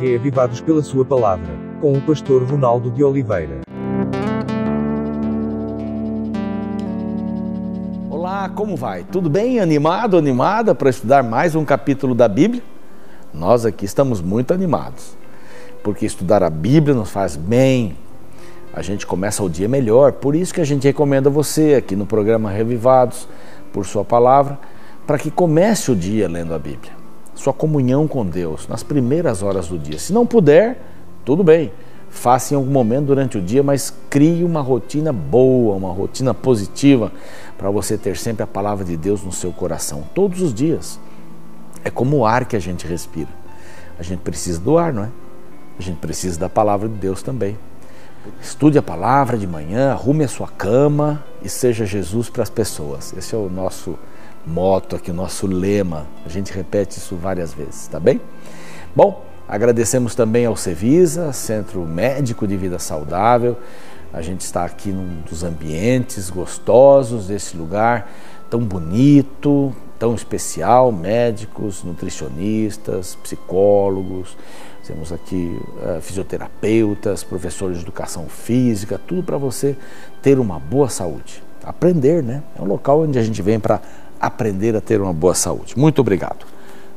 reavivados pela sua palavra, com o pastor Ronaldo de Oliveira. Olá, como vai? Tudo bem? Animado, animada para estudar mais um capítulo da Bíblia? Nós aqui estamos muito animados, porque estudar a Bíblia nos faz bem. A gente começa o dia melhor, por isso que a gente recomenda você aqui no programa Reavivados, por sua palavra, para que comece o dia lendo a Bíblia. Sua comunhão com Deus nas primeiras horas do dia. Se não puder, tudo bem, faça em algum momento durante o dia, mas crie uma rotina boa, uma rotina positiva, para você ter sempre a palavra de Deus no seu coração, todos os dias. É como o ar que a gente respira. A gente precisa do ar, não é? A gente precisa da palavra de Deus também. Estude a palavra de manhã, arrume a sua cama e seja Jesus para as pessoas. Esse é o nosso moto aqui, o nosso lema. A gente repete isso várias vezes, tá bem? Bom, agradecemos também ao Cevisa, Centro Médico de Vida Saudável. A gente está aqui num dos ambientes gostosos desse lugar, tão bonito, tão especial, médicos, nutricionistas, psicólogos, temos aqui fisioterapeutas, professores de educação física, tudo para você ter uma boa saúde. Aprender, né? É um local onde a gente vem para aprender a ter uma boa saúde. Muito obrigado.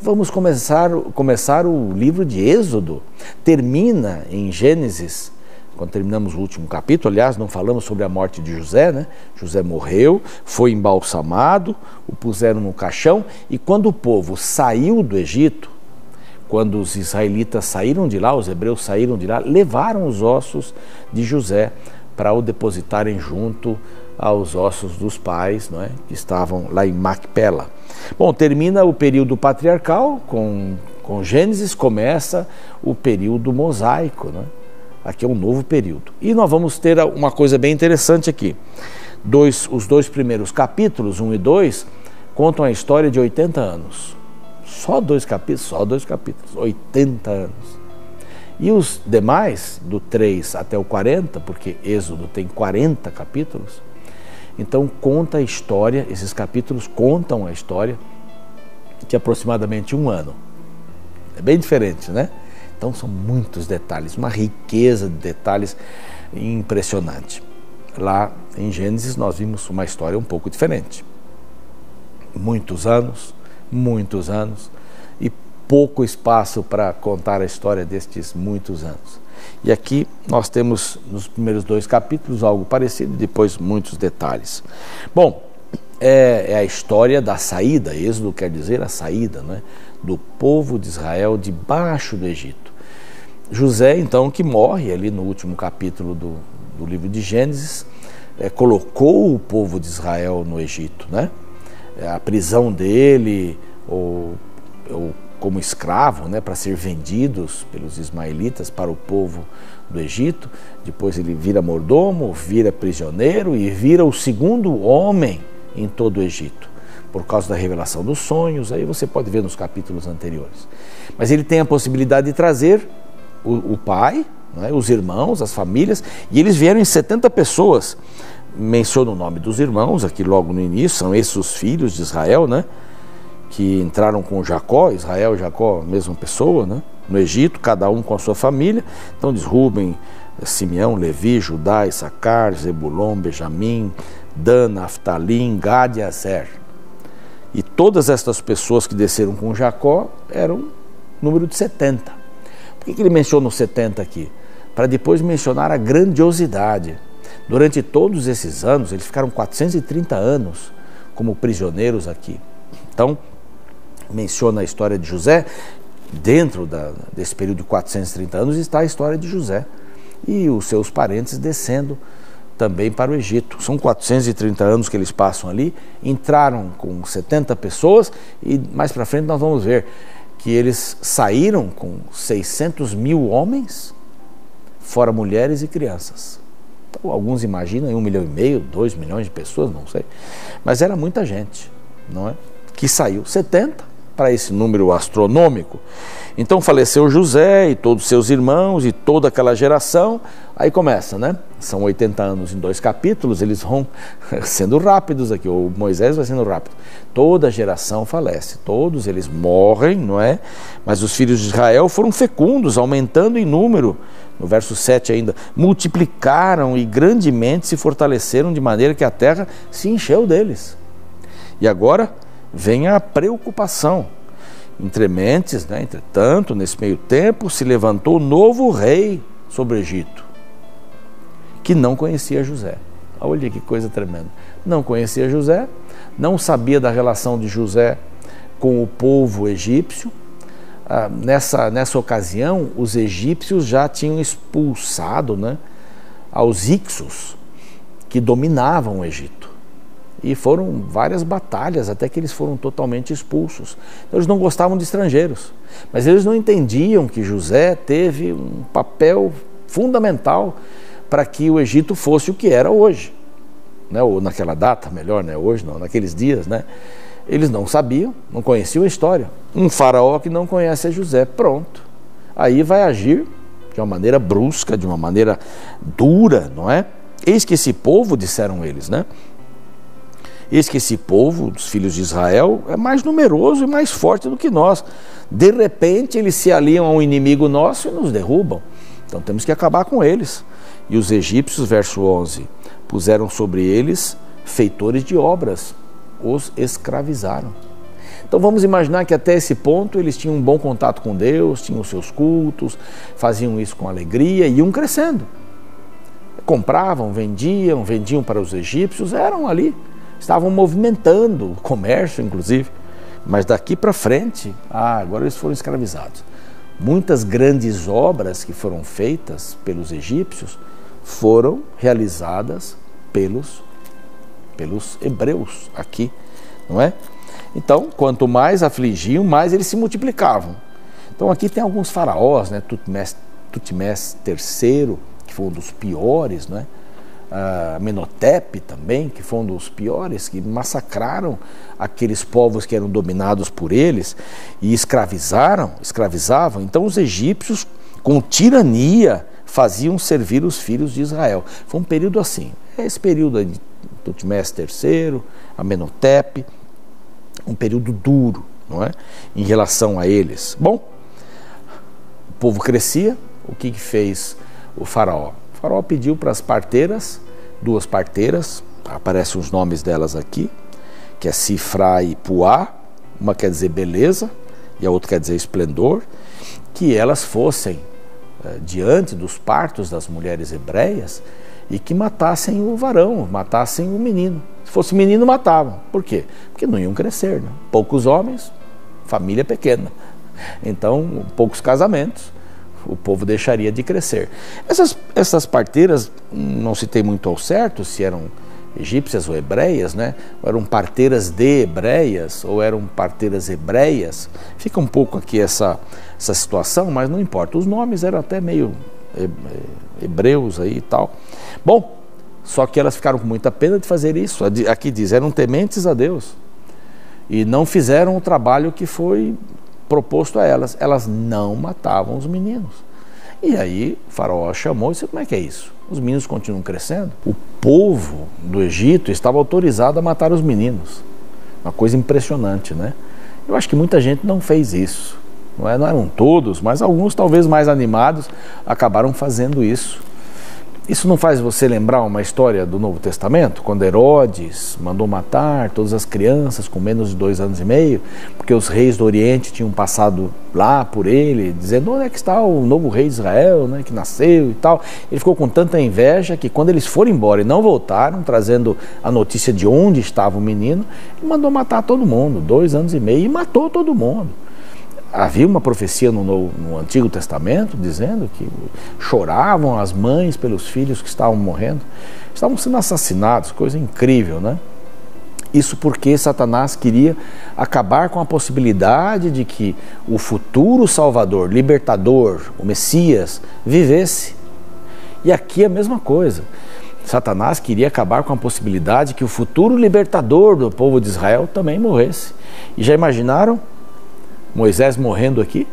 Vamos começar o livro de Êxodo. Termina em Gênesis, quando terminamos o último capítulo. Aliás, não falamos sobre a morte de José, né? José morreu, foi embalsamado, o puseram no caixão, e quando o povo saiu do Egito, quando os israelitas saíram de lá, os hebreus saíram de lá, levaram os ossos de José para o depositarem junto aos ossos dos pais, não é? Que estavam lá em Macpela. Bom, termina o período patriarcal, com Gênesis começa o período mosaico, não é? Aqui é um novo período. E nós vamos ter uma coisa bem interessante aqui. Os dois primeiros capítulos, 1 e 2, contam a história de 80 anos. Só dois capítulos, 80 anos. E os demais, do 3 até o 40, porque Êxodo tem 40 capítulos, então conta a história, esses capítulos contam a história de aproximadamente um ano. É bem diferente, né? Então são muitos detalhes, uma riqueza de detalhes impressionante. Lá em Gênesis nós vimos uma história um pouco diferente. Muitos anos e pouco espaço para contar a história destes muitos anos. E aqui nós temos nos primeiros dois capítulos algo parecido, depois muitos detalhes. Bom, é a história da saída. Êxodo quer dizer a saída, né, do povo de Israel debaixo do Egito. José, então, que morre ali no último capítulo do livro de Gênesis, colocou o povo de Israel no Egito, né? A prisão dele, ou como escravo, né, para ser vendidos pelos ismaelitas para o povo do Egito. Depois ele vira mordomo, vira prisioneiro e vira o segundo homem em todo o Egito, por causa da revelação dos sonhos. Aí você pode ver nos capítulos anteriores. Mas ele tem a possibilidade de trazer o pai, né, os irmãos, as famílias, e eles vieram em 70 pessoas. Menciona o nome dos irmãos aqui logo no início, são esses os filhos de Israel, né, que entraram com Jacó, Israel e Jacó, mesma pessoa, né, no Egito, cada um com a sua família. Então diz Rúben, Simeão, Levi, Judá, Issacar, Zebulon, Benjamim, Dan, Naftalim, Gad e Aser. E todas estas pessoas que desceram com Jacó eram um número de 70. Por que ele menciona os 70 aqui? Para depois mencionar a grandiosidade. Durante todos esses anos, eles ficaram 430 anos como prisioneiros aqui. Então, menciona a história de José. Dentro desse período de 430 anos está a história de José e os seus parentes descendo também para o Egito. São 430 anos que eles passam ali, entraram com 70 pessoas e mais para frente nós vamos ver que eles saíram com 600 mil homens, fora mulheres e crianças. Então, alguns imaginam 1,5 milhão, 2 milhões de pessoas, não sei, mas era muita gente, não é? Que saiu, 70 para esse número astronômico. Então faleceu José e todos os seus irmãos e toda aquela geração. Aí começa, né? São 80 anos em 2 capítulos, eles vão sendo rápidos aqui, o Moisés vai sendo rápido. Toda geração falece, todos eles morrem, não é? Mas os filhos de Israel foram fecundos, aumentando em número. No verso 7 ainda, multiplicaram e grandemente se fortaleceram de maneira que a terra se encheu deles. E agora vem a preocupação. Entretanto, nesse meio tempo, se levantou novo rei sobre o Egito, que não conhecia José. Olha que coisa tremenda. Não conhecia José, não sabia da relação de José com o povo egípcio. Nessa ocasião, os egípcios já tinham expulsado, né, aos Hicsos, que dominavam o Egito. E foram várias batalhas até que eles foram totalmente expulsos. Então, eles não gostavam de estrangeiros, mas eles não entendiam que José teve um papel fundamental para que o Egito fosse o que era hoje, né? Ou naquela data, melhor, né? Hoje não, naqueles dias, né? Eles não sabiam, não conheciam a história. Um faraó que não conhece José, pronto. Aí vai agir de uma maneira brusca, de uma maneira dura, não é? Eis que esse povo, disseram eles, né? Eis que esse povo, dos filhos de Israel, é mais numeroso e mais forte do que nós. De repente, eles se aliam a um inimigo nosso e nos derrubam. Então, temos que acabar com eles. E os egípcios, verso 11, puseram sobre eles feitores de obras, os escravizaram. Então, vamos imaginar que até esse ponto eles tinham um bom contato com Deus, tinham os seus cultos, faziam isso com alegria e iam crescendo. Compravam, vendiam para os egípcios, eram ali. Estavam movimentando o comércio, inclusive, mas daqui para frente, agora eles foram escravizados. Muitas grandes obras que foram feitas pelos egípcios foram realizadas pelos hebreus aqui, não é? Então, quanto mais afligiam, mais eles se multiplicavam. Então, aqui tem alguns faraós, né? Tutmés III, que foi um dos piores, né? Amenhotep também, que foi um dos piores, que massacraram aqueles povos que eram dominados por eles e escravizavam. Então os egípcios, com tirania, faziam servir os filhos de Israel. Foi um período assim, esse período de Tutmés III, Amenhotep, um período duro, não é? Em relação a eles. Bom, o povo crescia, o que fez o faraó? O faraó pediu para as parteiras, 2 parteiras, aparecem os nomes delas aqui, que é Sifra e Puá, uma quer dizer beleza e a outra quer dizer esplendor, que elas fossem diante dos partos das mulheres hebreias e que matassem o varão, matassem o menino. Se fosse menino, matavam. Por quê? Porque não iam crescer, né? Poucos homens, família pequena. Então, poucos casamentos, o povo deixaria de crescer. Essas parteiras, não se tem muito ao certo se eram egípcias ou hebreias, né? Ou eram parteiras de hebreias, ou eram parteiras hebreias. Fica um pouco aqui essa situação, mas não importa. Os nomes eram até meio hebreus aí e tal. Bom, só que elas ficaram com muita pena de fazer isso. Aqui diz, eram tementes a Deus e não fizeram o trabalho que foi proposto a elas. Elas não matavam os meninos. E aí o faraó chamou e disse, como é que é isso? Os meninos continuam crescendo? O povo do Egito estava autorizado a matar os meninos. Uma coisa impressionante, né? Eu acho que muita gente não fez isso. Não eram todos, mas alguns, talvez mais animados, acabaram fazendo isso. Isso não faz você lembrar uma história do Novo Testamento? Quando Herodes mandou matar todas as crianças com menos de 2 anos e meio, porque os reis do Oriente tinham passado lá por ele, dizendo, onde é que está o novo rei de Israel, né, que nasceu e tal. Ele ficou com tanta inveja que quando eles foram embora e não voltaram, trazendo a notícia de onde estava o menino, ele mandou matar todo mundo, 2 anos e meio, e matou todo mundo. Havia uma profecia no Antigo Testamento dizendo que choravam as mães pelos filhos que estavam morrendo, estavam sendo assassinados, coisa incrível, né? Isso porque Satanás queria acabar com a possibilidade de que o futuro Salvador, libertador, o Messias, vivesse. E aqui é a mesma coisa. Satanás queria acabar com a possibilidade que o futuro libertador do povo de Israel também morresse. E já imaginaram Moisés morrendo aqui.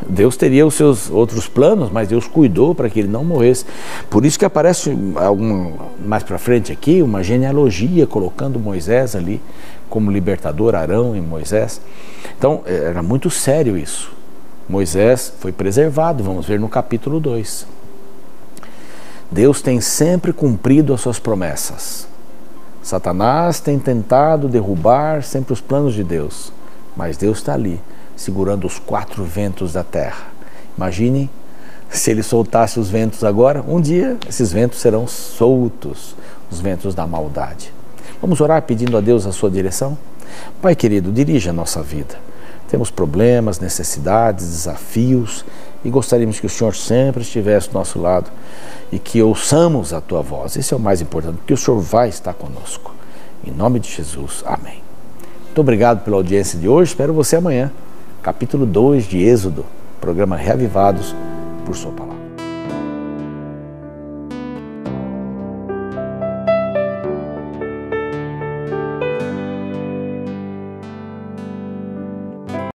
Deus teria os seus outros planos, mas Deus cuidou para que ele não morresse. Por isso que aparece mais para frente aqui uma genealogia colocando Moisés ali como libertador, Arão e Moisés. Então era muito sério isso. Moisés foi preservado, vamos ver no capítulo 2. Deus tem sempre cumprido as suas promessas. Satanás tem tentado derrubar sempre os planos de Deus, mas Deus está ali, segurando os 4 ventos da terra. Imagine se ele soltasse os ventos agora, um dia esses ventos serão soltos, os ventos da maldade. Vamos orar pedindo a Deus a sua direção? Pai querido, dirija a nossa vida. Temos problemas, necessidades, desafios e gostaríamos que o Senhor sempre estivesse do nosso lado e que ouçamos a tua voz. Esse é o mais importante, porque o Senhor vai estar conosco. Em nome de Jesus, amém. Muito obrigado pela audiência de hoje, espero você amanhã. Capítulo 2 de Êxodo, programa Reavivados por sua palavra.